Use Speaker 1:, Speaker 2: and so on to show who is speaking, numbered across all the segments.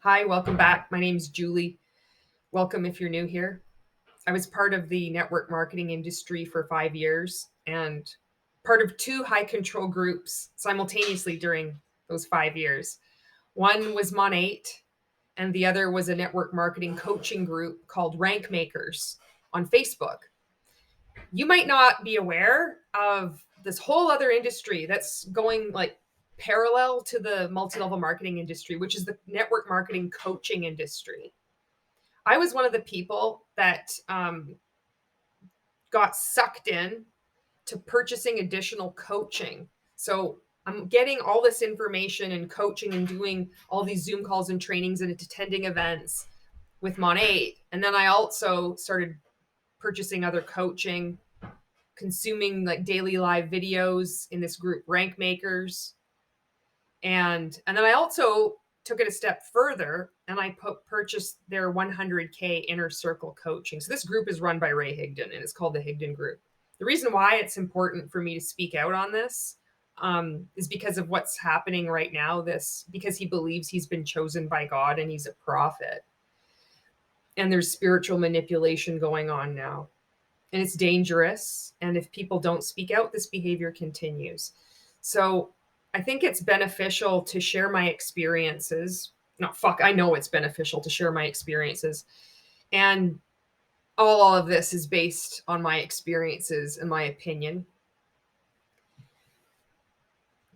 Speaker 1: Hi, welcome back. My name's Julie. Welcome if you're new here. I was part of the network marketing industry for 5 years and part of two high control groups simultaneously during those 5 years. One was Monat, and the other was a network marketing coaching group called Rank Makers on Facebook. You might not be aware of this whole other industry that's going like parallel to the multi-level marketing industry, which is the network marketing coaching industry. I was one of the people that got sucked in to purchasing additional coaching. So I'm getting all this information and coaching and doing all these Zoom calls and trainings and attending events with Monat. And then I also started purchasing other coaching, consuming like daily live videos in this group, Rank Makers. And then I also took it a step further and I purchased their 100K inner circle coaching. So this group is run by Ray Higdon and it's called the Higdon Group. The reason why it's important for me to speak out on this is because of what's happening right now. Because he believes he's been chosen by God and he's a prophet. And there's spiritual manipulation going on now. And it's dangerous. And if people don't speak out, this behavior continues. So I think it's beneficial to share my experiences. No, fuck, I know it's beneficial to share my experiences. And all of this is based on my experiences and my opinion.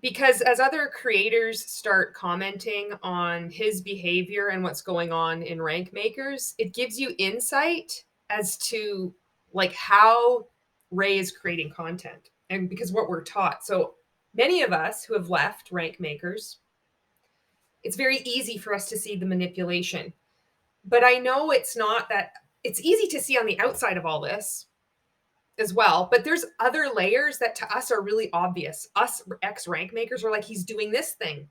Speaker 1: Because as other creators start commenting on his behavior and what's going on in Rank Makers, it gives you insight as to like how Ray is creating content and because what we're taught. So many of us who have left Rank Makers, it's very easy for us to see the manipulation. But I know it's not that it's easy to see on the outside of all this as well, but there's other layers that to us are really obvious. Us ex-rank makers are like, he's doing this thing.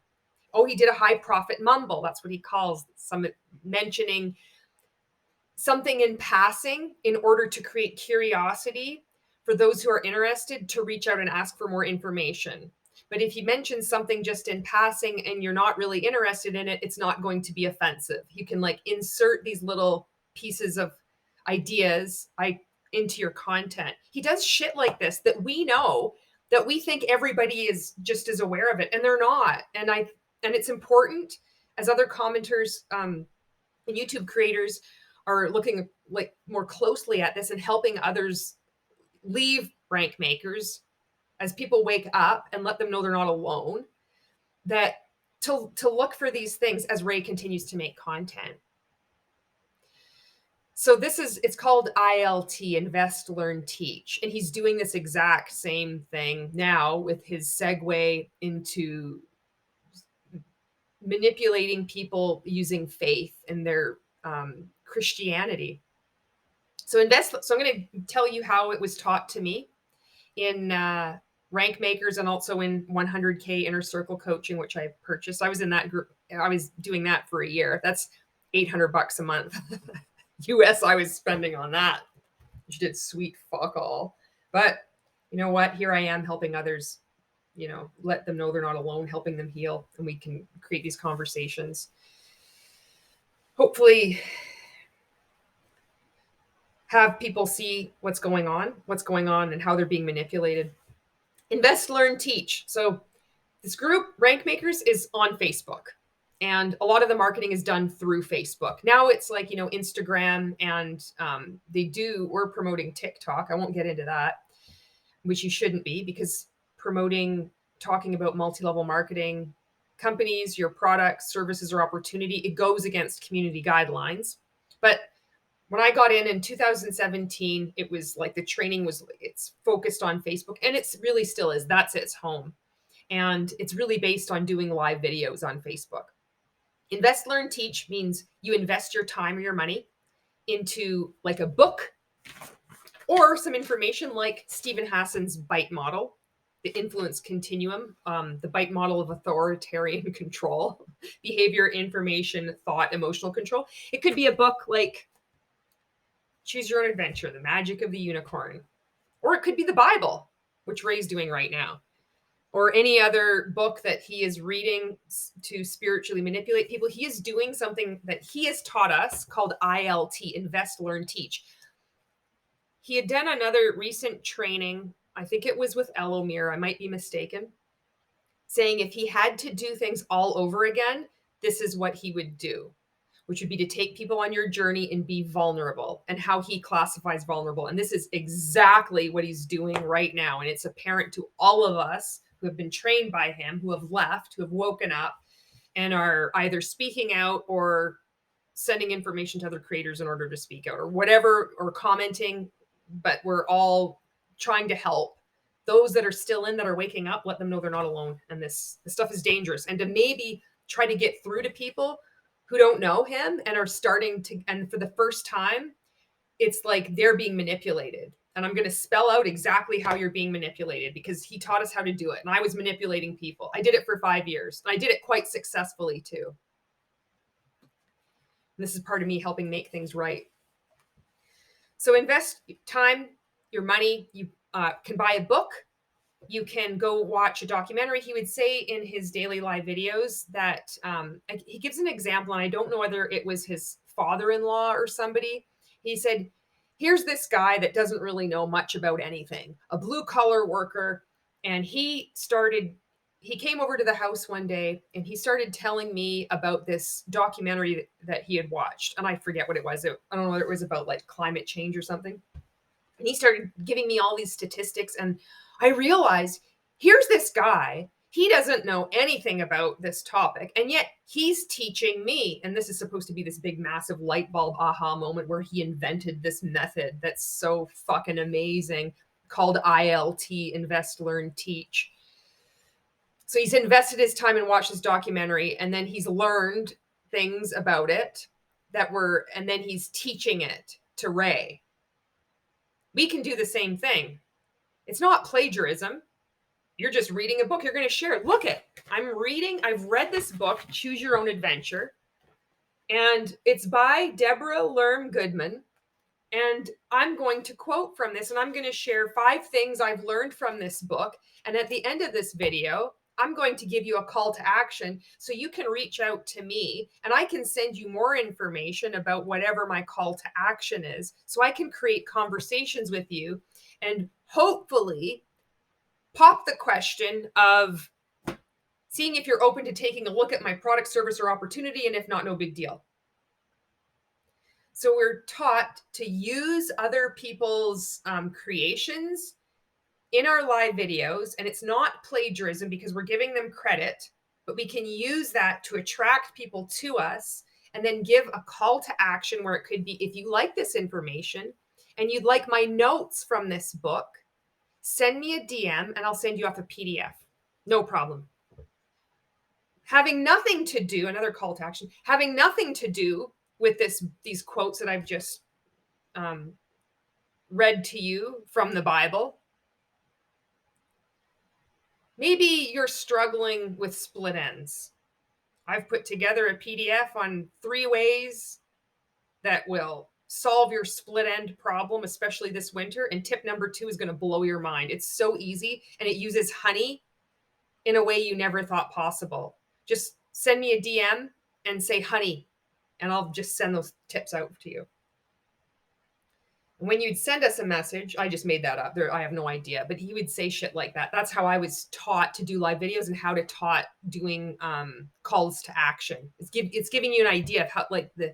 Speaker 1: Oh, he did a high profit mumble. That's what he calls some mentioning something in passing in order to create curiosity for those who are interested to reach out and ask for more information. But if you mention something just in passing and you're not really interested in it, it's not going to be offensive. You can like insert these little pieces of ideas into your content. He does shit like this that we know, that we think everybody is just as aware of it, and they're not. And it's important as other commenters and YouTube creators are looking like more closely at this and helping others leave Rank Makers as people wake up and let them know they're not alone, that to look for these things as Ray continues to make content. So it's called ILT, Invest, Learn, Teach. And he's doing this exact same thing now with his segue into manipulating people using faith and their Christianity. So I'm going to tell you how it was taught to me in Rank Makers and also in 100K Inner Circle coaching, which I purchased. I was in that group. I was doing that for a year. That's $800 a month. US I was spending on that, which did sweet fuck all. But you know what? Here I am helping others, let them know they're not alone, helping them heal, and we can create these conversations. Hopefully have people see what's going on and how they're being manipulated. Invest, learn, teach. So this group, Rank Makers, is on Facebook. And a lot of the marketing is done through Facebook. Now it's like, Instagram, and we're promoting TikTok. I won't get into that, which you shouldn't be, because talking about multi-level marketing, companies, your products, services, or opportunity, it goes against community guidelines. But when I got in 2017, it was like the training it's focused on Facebook, and it's really still is. That's its home. And it's really based on doing live videos on Facebook. Invest, learn, teach means you invest your time or your money into like a book or some information like Stephen Hassan's BITE model, the influence continuum, the BITE model of authoritarian control, behavior, information, thought, emotional control. It could be a book like Choose Your Own Adventure, The Magic of the Unicorn. Or it could be the Bible, which Ray's doing right now. or any other book that he is reading to spiritually manipulate people. He is doing something that he has taught us called ILT, Invest, Learn, Teach. He had done another recent training, I think it was with LuLaRich, I might be mistaken, saying if he had to do things all over again, this is what he would do, which would be to take people on your journey and be vulnerable, and how he classifies vulnerable. And this is exactly what he's doing right now. And it's apparent to all of us who have been trained by him, who have left, who have woken up and are either speaking out or sending information to other creators in order to speak out or whatever, or commenting. But we're all trying to help those that are still in, that are waking up, let them know they're not alone. And this stuff is dangerous. And to maybe try to get through to people who don't know him and are starting to, and for the first time, it's like they're being manipulated. And I'm going to spell out exactly how you're being manipulated, because he taught us how to do it. And I was manipulating people. I did it for 5 years. And I did it quite successfully too. And this is part of me helping make things right. So invest time, your money. You can buy a book. You can go watch a documentary. He would say in his daily live videos that he gives an example, and I don't know whether it was his father-in-law or somebody. He said, here's this guy that doesn't really know much about anything, a blue-collar worker, and he came over to the house one day and he started telling me about this documentary that he had watched. And I forget what it was. I don't know whether it was about like climate change or something. And he started giving me all these statistics, and I realized, here's this guy, he doesn't know anything about this topic, and yet he's teaching me. And this is supposed to be this big, massive light bulb aha moment where he invented this method that's so fucking amazing called ILT, Invest, Learn, Teach. So he's invested his time and watched this documentary, and then he's learned things about it and then he's teaching it to Ray. We can do the same thing. It's not plagiarism. You're just reading a book. You're going to share it. Look it. I've read this book, Choose Your Own Adventure. And it's by Deborah Lerm Goodman. And I'm going to quote from this, and I'm going to share 5 things I've learned from this book. And at the end of this video, I'm going to give you a call to action so you can reach out to me and I can send you more information about whatever my call to action is, so I can create conversations with you and hopefully pop the question of seeing if you're open to taking a look at my product, service, or opportunity. And if not, no big deal. So we're taught to use other people's creations in our live videos, and it's not plagiarism because we're giving them credit, but we can use that to attract people to us and then give a call to action where it could be, if you like this information and you'd like my notes from this book, send me a DM and I'll send you off a PDF. No problem. Having nothing to do, another call to action, having nothing to do with these quotes that I've just read to you from the Bible. Maybe you're struggling with split ends. I've put together a PDF on 3 ways that will solve your split end problem, especially this winter. And tip number 2 is going to blow your mind. It's so easy, and it uses honey in a way you never thought possible. Just send me a DM and say honey, and I'll just send those tips out to you. When you'd send us a message, I just made that up. I have no idea, but he would say shit like that. That's how I was taught to do live videos and how to taught doing calls to action. It's giving you an idea of how, like, the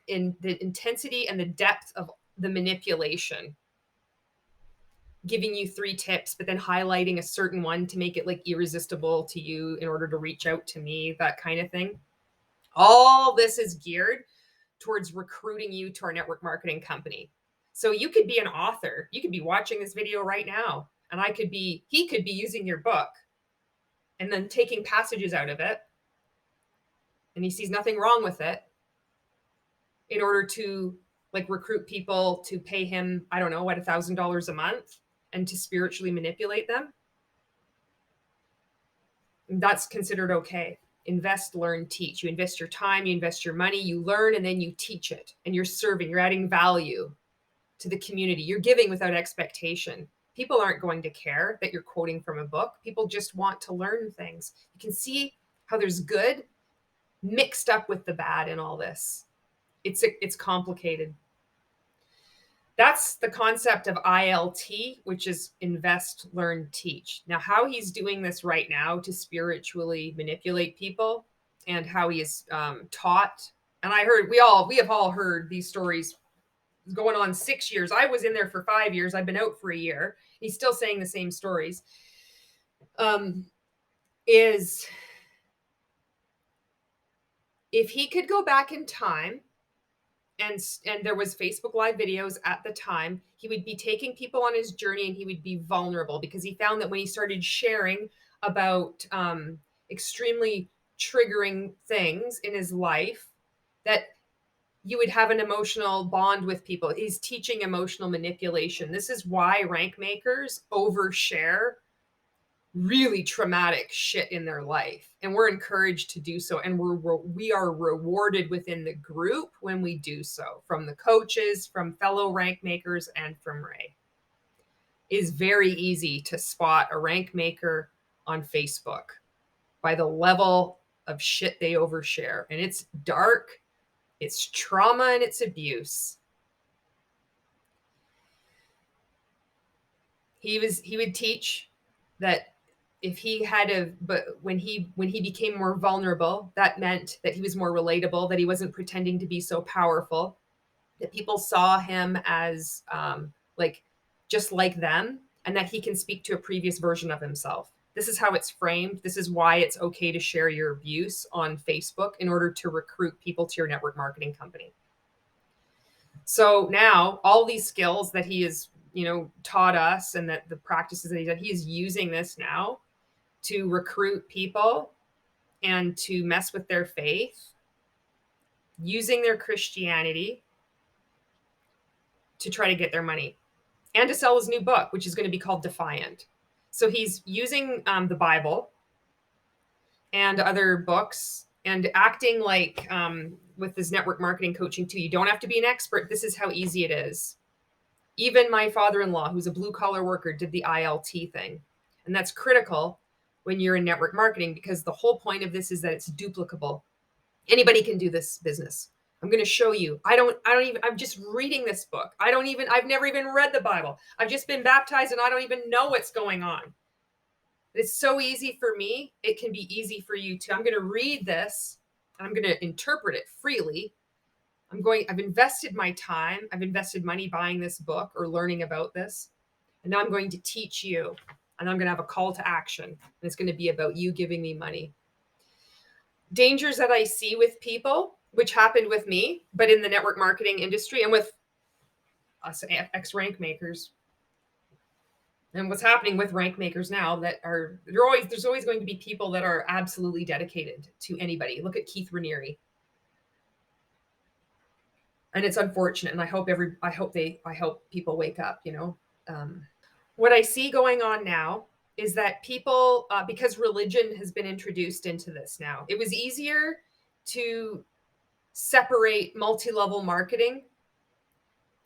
Speaker 1: intensity and the depth of the manipulation. Giving you 3 tips, but then highlighting a certain one to make it like irresistible to you in order to reach out to me, that kind of thing. All this is geared towards recruiting you to our network marketing company. So you could be an author. You could be watching this video right now, and he could be using your book and then taking passages out of it, and he sees nothing wrong with it, in order to like recruit people to pay him, I don't know, what, $1,000 a month, and to spiritually manipulate them. That's considered okay. Invest, learn, teach. You invest your time, you invest your money, you learn, and then you teach it. And you're serving, you're adding value to the community. You're giving without expectation. People aren't going to care that you're quoting from a book. People just want to learn things. You can see how there's good mixed up with the bad in all this. It's complicated. That's the concept of ILT, which is invest, learn, teach. Now, how he's doing this right now to spiritually manipulate people, and how he is taught. And I heard we have all heard these stories going on 6 years. I was in there for 5 years. I've been out for a year. He's still saying the same stories. Is if he could go back in time, and there was Facebook Live videos at the time, he would be taking people on his journey, and he would be vulnerable, because he found that when he started sharing about extremely triggering things in his life, that you would have an emotional bond with people. He's teaching emotional manipulation. This is why rank makers overshare really traumatic shit in their life, and we're encouraged to do so, and we are rewarded within the group when we do so, from the coaches, from fellow rank makers, and from Ray. It is very easy to spot a rank maker on Facebook by the level of shit they overshare, and it's dark, it's trauma, and it's abuse. He would teach that if he had but when he became more vulnerable, that meant that he was more relatable, that he wasn't pretending to be so powerful, that people saw him as like just like them, and that he can speak to a previous version of himself. This is how it's framed. This is why it's okay to share your abuse on Facebook in order to recruit people to your network marketing company. So now all these skills that he has, taught us, and that the practices that he's done, he is using this now to recruit people and to mess with their faith, using their Christianity to try to get their money, and to sell his new book, which is going to be called Defiant. So he's using the Bible and other books, and acting like with his network marketing coaching too. You don't have to be an expert. This is how easy it is. Even my father-in-law, who's a blue-collar worker, did the ILT thing. And that's critical when you're in network marketing, because the whole point of this is that it's duplicable. Anybody can do this business. I'm going to show you. I'm just reading this book. I've never even read the Bible. I've just been baptized, and I don't even know what's going on. It's so easy for me. It can be easy for you too. I'm going to read this. I'm going to interpret it freely. I've invested my time. I've invested money buying this book or learning about this. And now I'm going to teach you. And I'm going to have a call to action. And it's going to be about you giving me money. Dangers that I see with people, which happened with me, but in the network marketing industry and with us ex-rank makers. And what's happening with rank makers now, that there's always going to be people that are absolutely dedicated to anybody. Look at Keith Raniere. And it's unfortunate, and I hope people wake up. What I see going on now is that people, because religion has been introduced into this now, it was easier to separate multi-level marketing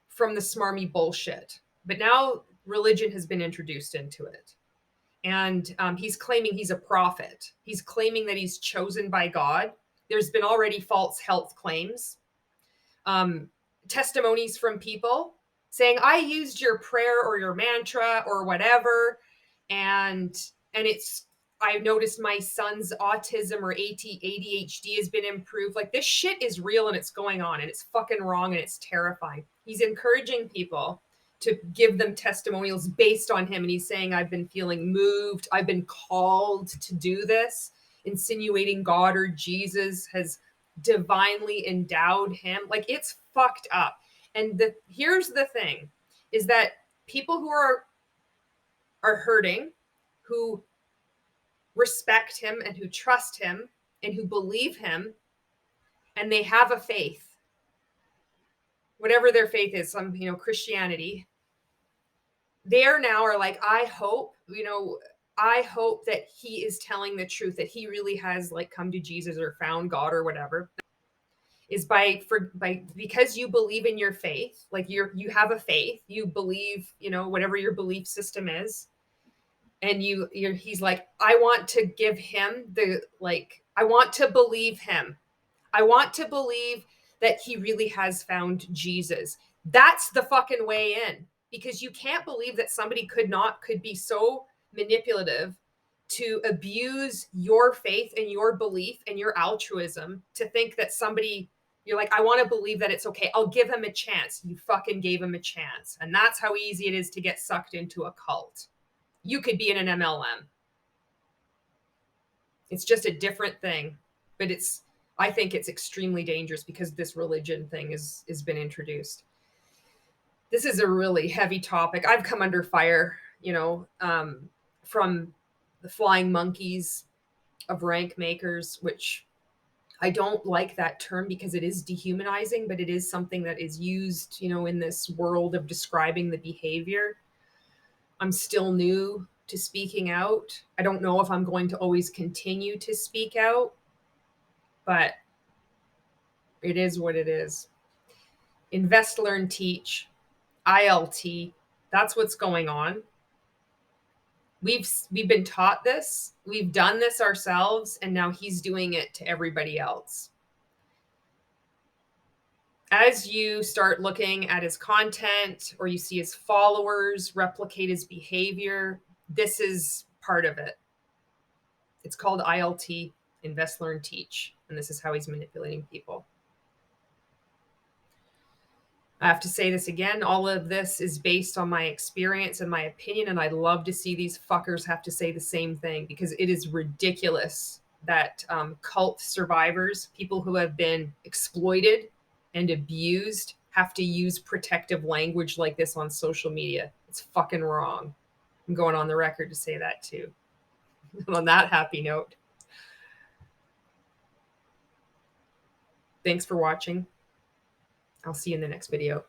Speaker 1: from the smarmy bullshit, but now religion has been introduced into it. And he's claiming he's a prophet. He's claiming that he's chosen by God. There's been already false health claims. Testimonies from people saying, I used your prayer or your mantra or whatever, and I noticed my son's autism or ADHD has been improved. Like, this shit is real, and it's going on, and it's fucking wrong, and it's terrifying. He's encouraging people to give them testimonials based on him, and he's saying, I've been feeling moved, I've been called to do this, insinuating God or Jesus has divinely endowed him. Like, it's fucked up. And here's the thing, is that people who are hurting, who respect him and who trust him and who believe him, and they have a faith, whatever their faith is, some Christianity, they are like, I hope that he is telling the truth, that he really has like come to Jesus or found God or whatever. is because you believe in your faith, like you have a faith, you believe, whatever your belief system is, and he's like, I want to give him I want to believe him. I want to believe that he really has found Jesus. That's the fucking way in, because you can't believe that somebody could be so manipulative to abuse your faith and your belief and your altruism to think that you're like, I want to believe that it's okay. I'll give him a chance. You fucking gave him a chance. And that's how easy it is to get sucked into a cult. You could be in an MLM. It's just a different thing, but I think it's extremely dangerous because this religion thing has been introduced. This is a really heavy topic. I've come under fire, from the flying monkeys of rank makers, which I don't like that term because it is dehumanizing, but it is something that is used, in this world of describing the behavior. I'm still new to speaking out. I don't know if I'm going to always continue to speak out, but it is what it is. Invest, learn, teach, ILT. That's what's going on. We've been taught this. We've done this ourselves, and now he's doing it to everybody else. As you start looking at his content or you see his followers replicate his behavior, this is part of it. It's called ILT, Invest, Learn, Teach. And this is how he's manipulating people. I have to say this again. All of this is based on my experience and my opinion. And I'd love to see these fuckers have to say the same thing, because it is ridiculous that cult survivors, people who have been exploited and abused, have to use protective language like this on social media. It's fucking wrong. I'm going on the record to say that too. On that happy note, thanks for watching. I'll see you in the next video.